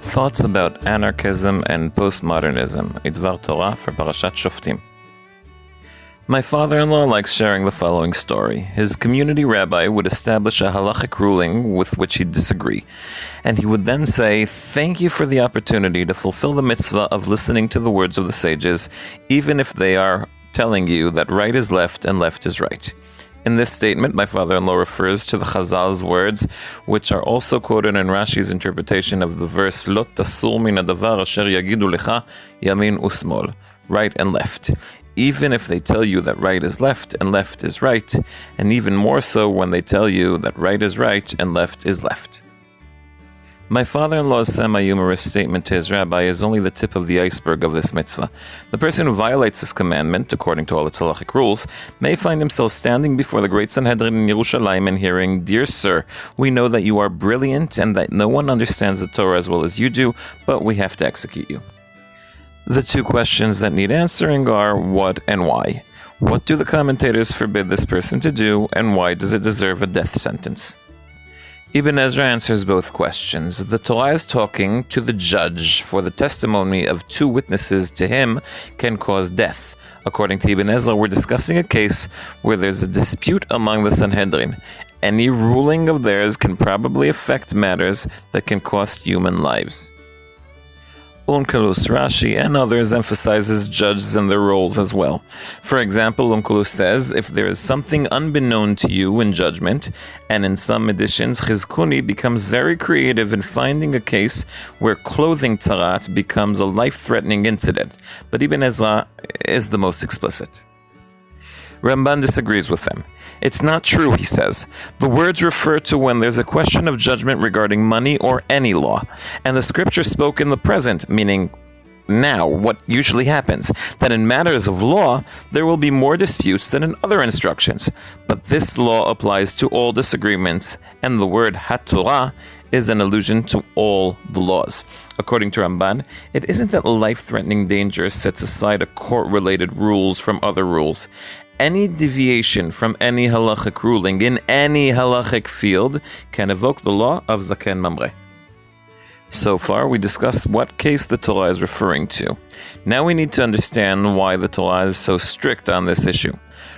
Thoughts about Anarchism and Postmodernism, a Dvar Torah for Parashat Shoftim. My father-in-law likes sharing the following story. His community rabbi would establish a halachic ruling with which he'd disagree, and he would then say, "Thank you for the opportunity to fulfill the mitzvah of listening to the words of the sages, even if they are telling you that right is left and left is right." In this statement, my father-in-law refers to the Chazal's words, which are also quoted in Rashi's interpretation of the verse, "Lo תסור מן הדבר אשר יגידו לך, ימין ושמאל," right and left. Even if they tell you that right is left and left is right, and even more so when they tell you that right is right and left is left. My father-in-law's semi-humorous statement to his rabbi is only the tip of the iceberg of this mitzvah. The person who violates this commandment, according to all its halachic rules, may find himself standing before the Great Sanhedrin in Yerushalayim and hearing, "Dear sir, we know that you are brilliant and that no one understands the Torah as well as you do, but we have to execute you." The two questions that need answering are what and why. What do the commentators forbid this person to do, and why does it deserve a death sentence? Ibn Ezra answers both questions. The Torah is talking to the judge, for the testimony of two witnesses to him can cause death. According to Ibn Ezra, we're discussing a case where there's a dispute among the Sanhedrin. Any ruling of theirs can probably affect matters that can cost human lives. Onkelos Rashi and others emphasizes judges and their roles as well. For example, Onkelos says, if there is something unbeknown to you in judgment, and in some editions, Chizkuni becomes very creative in finding a case where clothing tzarat becomes a life-threatening incident, but Ibn Ezra is the most explicit. Ramban disagrees with them. It's not true, he says. The words refer to when there's a question of judgment regarding money or any law, and the scripture spoke in the present, meaning now, what usually happens, that in matters of law, there will be more disputes than in other instructions. But this law applies to all disagreements, and the word HaTorah is an allusion to all the laws. According to Ramban, it isn't that life-threatening danger sets aside a court-related rules from other rules. Any deviation from any halachic ruling in any halachic field can evoke the law of Zaken Mamre. So far, we discussed what case the Torah is referring to. Now we need to understand why the Torah is so strict on this issue.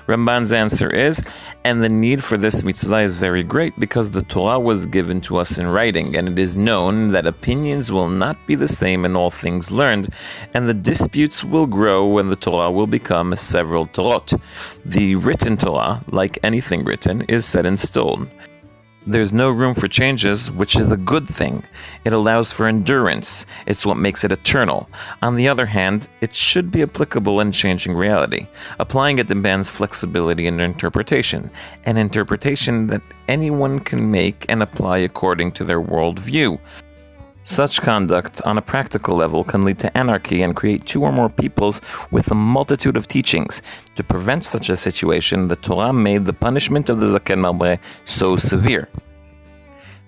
Ramban's answer is, and the need for this mitzvah is very great because the Torah was given to us in writing, and it is known that opinions will not be the same in all things learned, and the disputes will grow and the Torah will become several Torot. The written Torah, like anything written, is set in stone. There's no room for changes, which is a good thing. It allows for endurance. It's what makes it eternal. On the other hand, it should be applicable in changing reality. Applying it demands flexibility in interpretation, an interpretation that anyone can make and apply according to their worldview. Such conduct, on a practical level, can lead to anarchy and create two or more peoples with a multitude of teachings. To prevent such a situation, the Torah made the punishment of the Zaken Mamre so severe.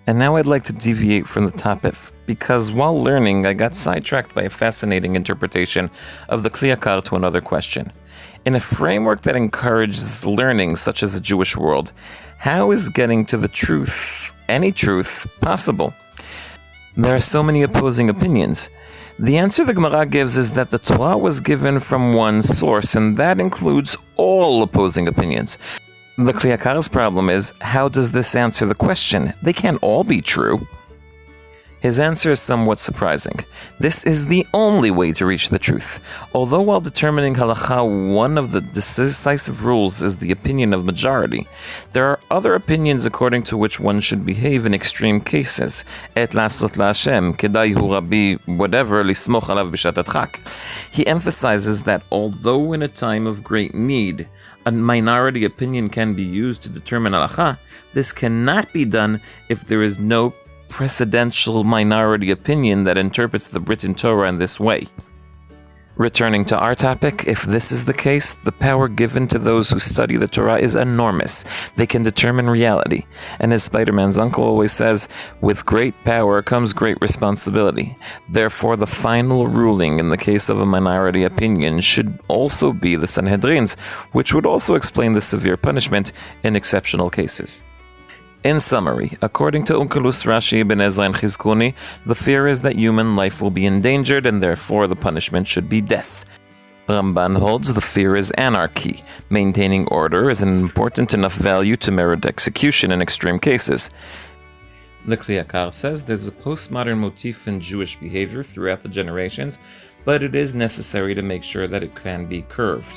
And now I'd like to deviate from the topic, because while learning, I got sidetracked by a fascinating interpretation of the Kli Yakar to another question. In a framework that encourages learning, such as the Jewish world, how is getting to the truth, any truth, possible? There are so many opposing opinions. The answer the Gemara gives is that the Torah was given from one source, and that includes all opposing opinions. The Kli Yakar's problem is, how does this answer the question? They can't all be true. His answer is somewhat surprising. This is the only way to reach the truth. Although while determining halakha, one of the decisive rules is the opinion of majority, there are other opinions according to which one should behave in extreme cases. Et lasot la'Hashem, kedai hu rabbi, whatever, lismoch alav b'shat adchak. He emphasizes that although in a time of great need, a minority opinion can be used to determine halakha, this cannot be done if there is no precedential minority opinion that interprets the written Torah in this way. Returning to our topic, if this is the case, the power given to those who study the Torah is enormous. They can determine reality. And as Spider-Man's uncle always says, with great power comes great responsibility. Therefore, the final ruling in the case of a minority opinion should also be the Sanhedrin's, which would also explain the severe punishment in exceptional cases. In summary, according to Onkelos Rashi, Ben Ezra, and Chizkuni, the fear is that human life will be endangered and therefore the punishment should be death. Ramban holds the fear is anarchy. Maintaining order is an important enough value to merit execution in extreme cases. The Kli Yakar says there's a postmodern motif in Jewish behavior throughout the generations, but it is necessary to make sure that it can be curved.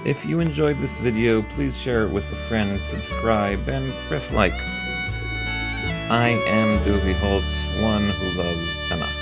If you enjoyed this video, please share it with a friend, subscribe, and press like. I am Dovi Holtz, one who loves Tanakh.